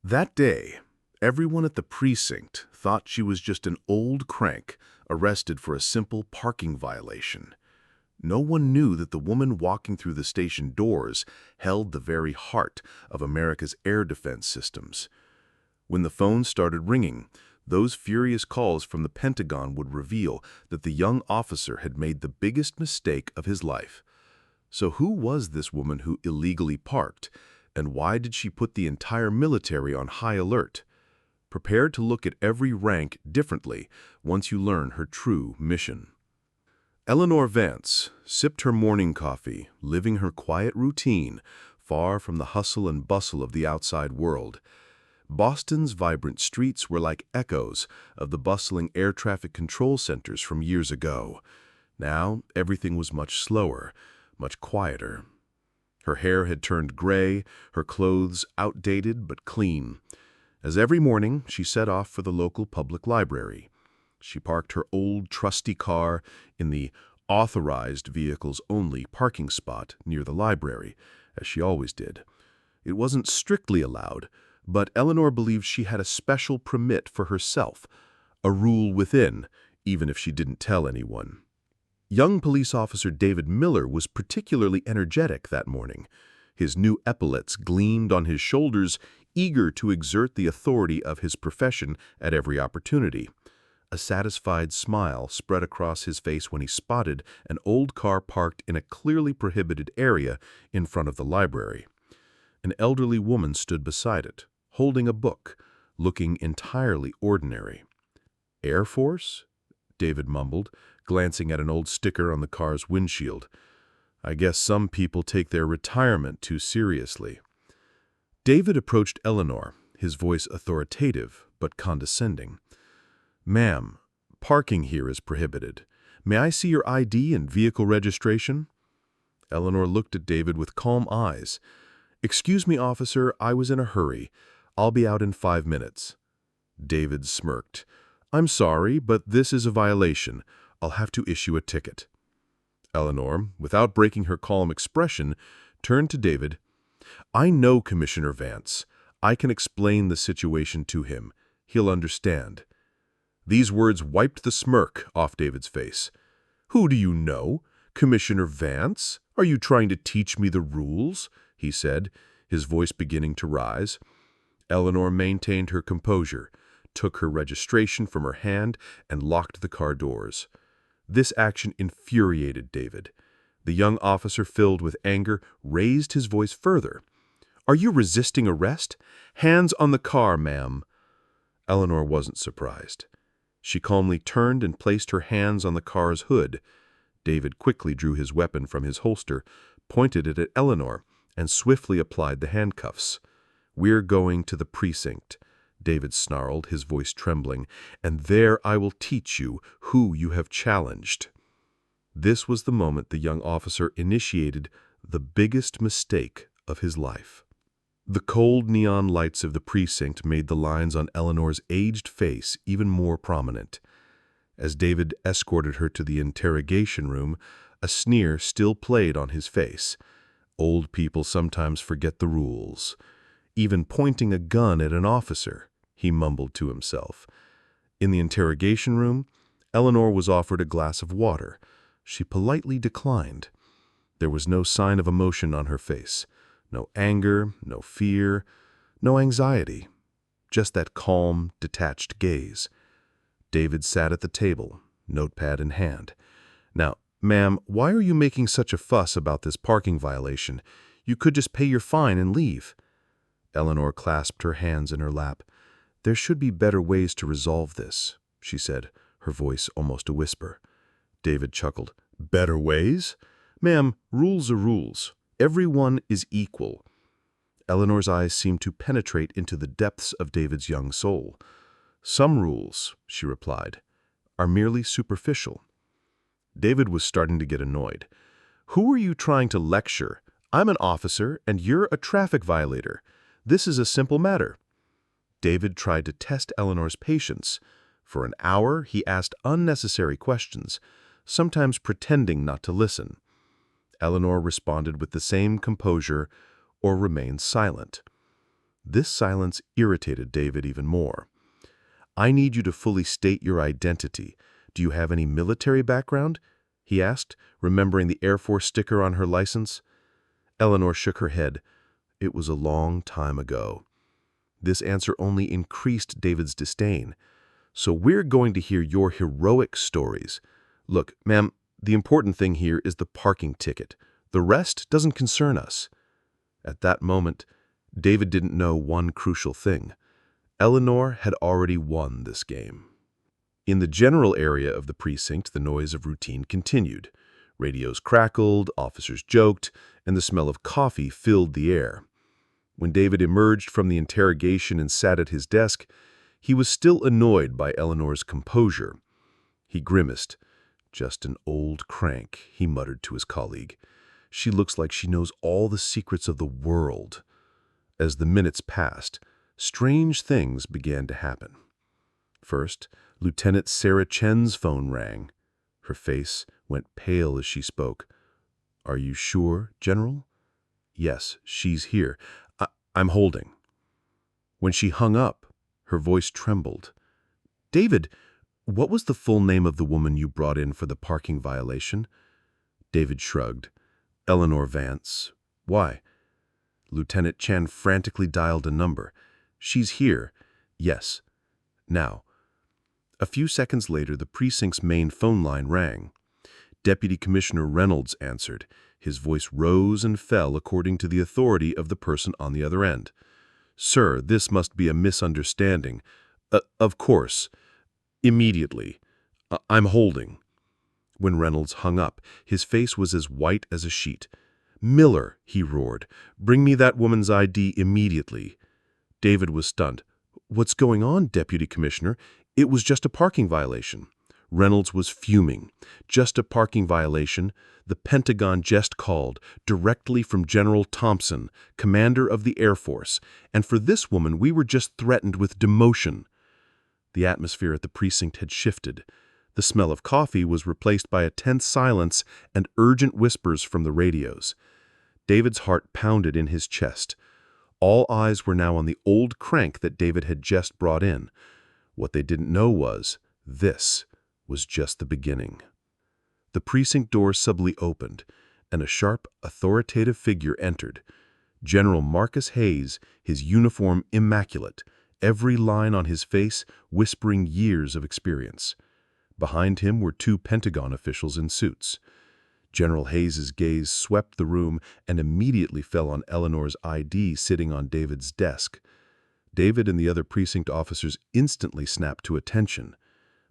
That day, everyone at the precinct thought she was just an old crank arrested for a simple parking violation. No one knew that the woman walking through the station doors held the very heart of America's air defense systems. When the phone started ringing, those furious calls from the Pentagon would reveal that the young officer had made the biggest mistake of his life. So who was this woman who illegally parked, and why did she put the entire military on high alert? Prepare to look at every rank differently once you learn her true mission. Eleanor Vance sipped her morning coffee, living her quiet routine, far from the hustle and bustle of the outside world. Boston's vibrant streets were like echoes of the bustling air traffic control centers from years ago. Now, everything was much slower, much quieter. Her hair had turned gray, her clothes outdated but clean. As every morning, she set off for the local public library. She parked her old, trusty car in the authorized vehicles only parking spot near the library, as she always did. It wasn't strictly allowed, but Eleanor believed she had a special permit for herself, a rule within, even if she didn't tell anyone. Young police officer David Miller was particularly energetic that morning. His new epaulets gleamed on his shoulders, eager to exert the authority of his profession at every opportunity. A satisfied smile spread across his face when he spotted an old car parked in a clearly prohibited area in front of the library. An elderly woman stood beside it, holding a book, looking entirely ordinary. "Air Force?" David mumbled, glancing at an old sticker on the car's windshield. "I guess some people take their retirement too seriously." David approached Eleanor, his voice authoritative but condescending. "Ma'am, parking here is prohibited. May I see your ID and vehicle registration?" Eleanor looked at David with calm eyes. "Excuse me, officer, I was in a hurry. I'll be out in 5 minutes." David smirked. "I'm sorry, but this is a violation. I'll have to issue a ticket." Eleanor, without breaking her calm expression, turned to David. "I know Commissioner Vance. I can explain the situation to him. He'll understand." These words wiped the smirk off David's face. "Who do you know? Commissioner Vance? Are you trying to teach me the rules?" he said, his voice beginning to rise. Eleanor maintained her composure, took her registration from her hand, and locked the car doors. This action infuriated David. The young officer, filled with anger, raised his voice further. "Are you resisting arrest? Hands on the car, ma'am." Eleanor wasn't surprised. She calmly turned and placed her hands on the car's hood. David quickly drew his weapon from his holster, pointed it at Eleanor, and swiftly applied the handcuffs. "We're going to the precinct," David snarled, his voice trembling, "and there I will teach you who you have challenged." This was the moment the young officer initiated the biggest mistake of his life. The cold neon lights of the precinct made the lines on Eleanor's aged face even more prominent. As David escorted her to the interrogation room, a sneer still played on his face. Old people sometimes forget the rules. Even pointing a gun at an officer, he mumbled to himself. In the interrogation room, Eleanor was offered a glass of water. She politely declined. There was no sign of emotion on her face. No anger, no fear, no anxiety. Just that calm, detached gaze. David sat at the table, notepad in hand. "Now, ma'am, why are you making such a fuss about this parking violation? You could just pay your fine and leave." Eleanor clasped her hands in her lap. "There should be better ways to resolve this," she said, her voice almost a whisper. David chuckled. "Better ways? Ma'am, rules are rules. Everyone is equal." Eleanor's eyes seemed to penetrate into the depths of David's young soul. "Some rules," she replied, "are merely superficial." David was starting to get annoyed. "Who are you trying to lecture? I'm an officer, and you're a traffic violator. This is a simple matter." David tried to test Eleanor's patience. For an hour, he asked unnecessary questions, sometimes pretending not to listen. Eleanor responded with the same composure or remained silent. This silence irritated David even more. "I need you to fully state your identity. Do you have any military background?" he asked, remembering the Air Force sticker on her license. Eleanor shook her head. It was a long time ago. This answer only increased David's disdain. "So we're going to hear your heroic stories. Look, ma'am, the important thing here is the parking ticket. The rest doesn't concern us." At that moment, David didn't know one crucial thing. Eleanor had already won this game. In the general area of the precinct, the noise of routine continued. Radios crackled, officers joked, and the smell of coffee filled the air. When David emerged from the interrogation and sat at his desk, he was still annoyed by Eleanor's composure. He grimaced. "Just an old crank," he muttered to his colleague. "She looks like she knows all the secrets of the world." As the minutes passed, strange things began to happen. First, Lieutenant Sarah Chen's phone rang. Her face went pale as she spoke. "Are you sure, General?" "Yes, she's here. I'm holding." When she hung up, her voice trembled. "David, what was the full name of the woman you brought in for the parking violation?" David shrugged. "Eleanor Vance." "Why?" Lieutenant Chen frantically dialed a number. "She's here." "Yes. Now." A few seconds later, the precinct's main phone line rang. Deputy Commissioner Reynolds answered. His voice rose and fell according to the authority of the person on the other end. "Sir, this must be a misunderstanding." Of course. Immediately. I'm holding." When Reynolds hung up, his face was as white as a sheet. "Miller," he roared, "bring me that woman's ID immediately." David was stunned. "What's going on, Deputy Commissioner? It was just a parking violation." Reynolds was fuming. "Just a parking violation? The Pentagon just called, directly from General Thompson, commander of the Air Force, and for this woman we were just threatened with demotion." The atmosphere at the precinct had shifted. The smell of coffee was replaced by a tense silence and urgent whispers from the radios. David's heart pounded in his chest. All eyes were now on the old crank that David had just brought in. What they didn't know was, this was just the beginning. The precinct door suddenly opened, and a sharp, authoritative figure entered. General Marcus Hayes, his uniform immaculate, every line on his face whispering years of experience. Behind him were two Pentagon officials in suits. General Hayes's gaze swept the room and immediately fell on Eleanor's ID sitting on David's desk. David and the other precinct officers instantly snapped to attention.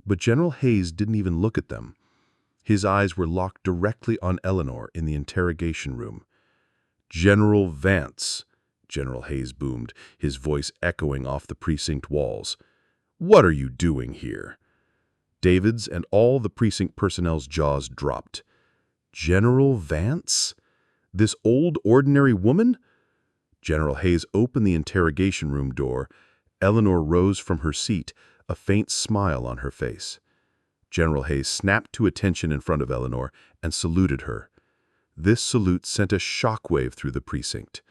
But General Hayes didn't even look at them. His eyes were locked directly on Eleanor in the interrogation room. "General Vance," General Hayes boomed, his voice echoing off the precinct walls. "What are you doing here?" David's and all the precinct personnel's jaws dropped. General Vance? This old, ordinary woman? General Hayes opened the interrogation room door. Eleanor rose from her seat, a faint smile on her face. General Hayes snapped to attention in front of Eleanor and saluted her. This salute sent a shockwave through the precinct.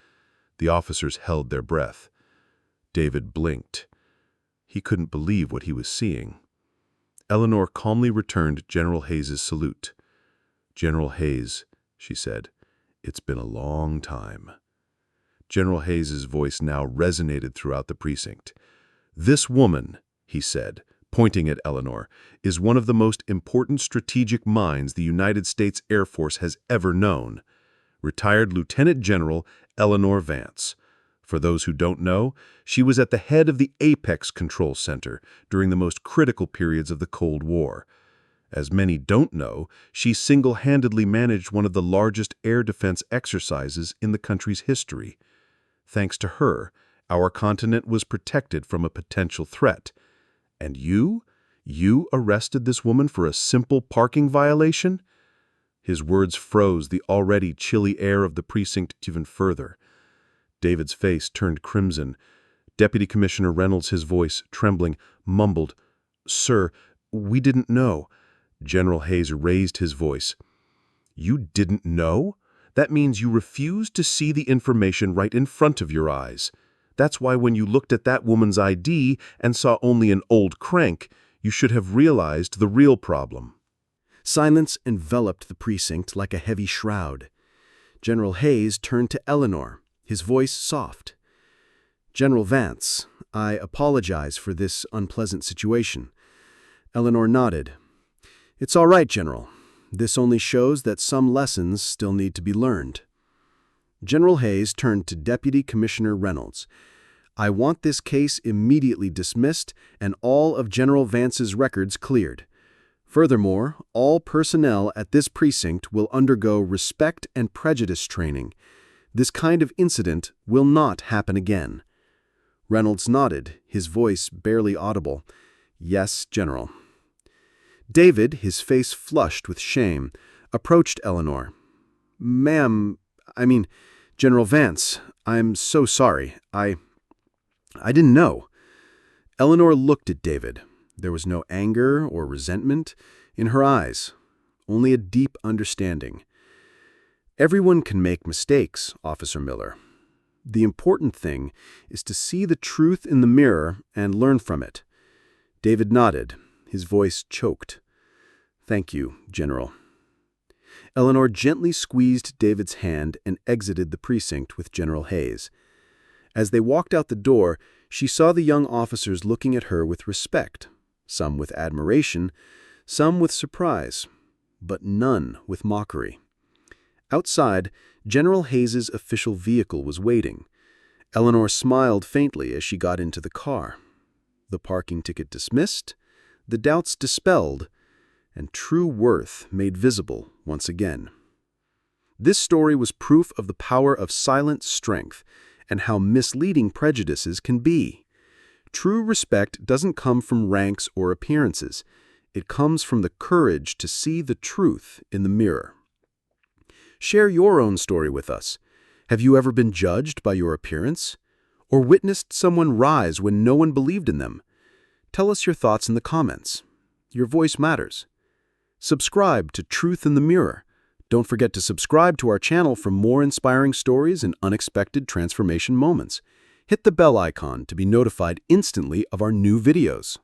The officers held their breath. David blinked. He couldn't believe what he was seeing. Eleanor calmly returned General Hayes's salute. "General Hayes," she said, "it's been a long time." General Hayes's voice now resonated throughout the precinct. "This woman," he said, pointing at Eleanor, "is one of the most important strategic minds the United States Air Force has ever known. Retired Lieutenant General Eleanor Vance. For those who don't know, she was at the head of the Apex Control Center during the most critical periods of the Cold War. As many don't know, she single-handedly managed one of the largest air defense exercises in the country's history. Thanks to her, our continent was protected from a potential threat. And you arrested this woman for a simple parking violation?" His words froze the already chilly air of the precinct even further. David's face turned crimson. Deputy Commissioner Reynolds, his voice trembling, mumbled, "Sir, we didn't know." General Hayes raised his voice. "You didn't know? That means you refused to see the information right in front of your eyes. That's why when you looked at that woman's ID and saw only an old crank, you should have realized the real problem. Silence enveloped the precinct like a heavy shroud. General Hayes turned to Eleanor, his voice soft. "General Vance, I apologize for this unpleasant situation." Eleanor nodded. "It's all right, General. This only shows that some lessons still need to be learned." General Hayes turned to Deputy Commissioner Reynolds. "I want this case immediately dismissed and all of General Vance's records cleared. Furthermore, all personnel at this precinct will undergo respect and prejudice training. This kind of incident will not happen again." Reynolds nodded, his voice barely audible. "Yes, General." David, his face flushed with shame, approached Eleanor. General Vance, I'm so sorry. I didn't know." Eleanor looked at David. There was no anger or resentment in her eyes, only a deep understanding. "Everyone can make mistakes, Officer Miller. The important thing is to see the truth in the mirror and learn from it." David nodded, his voice choked. "Thank you, General." Eleanor gently squeezed David's hand and exited the precinct with General Hayes. As they walked out the door, she saw the young officers looking at her with respect, some with admiration, some with surprise, but none with mockery. Outside, General Hayes's official vehicle was waiting. Eleanor smiled faintly as she got into the car. The parking ticket dismissed, the doubts dispelled, and true worth made visible once again. This story was proof of the power of silent strength and how misleading prejudices can be. True respect doesn't come from ranks or appearances. It comes from the courage to see the truth in the mirror. Share your own story with us. Have you ever been judged by your appearance? Or witnessed someone rise when no one believed in them? Tell us your thoughts in the comments. Your voice matters. Subscribe to Truth in the Mirror. Don't forget to subscribe to our channel for more inspiring stories and unexpected transformation moments. Hit the bell icon to be notified instantly of our new videos.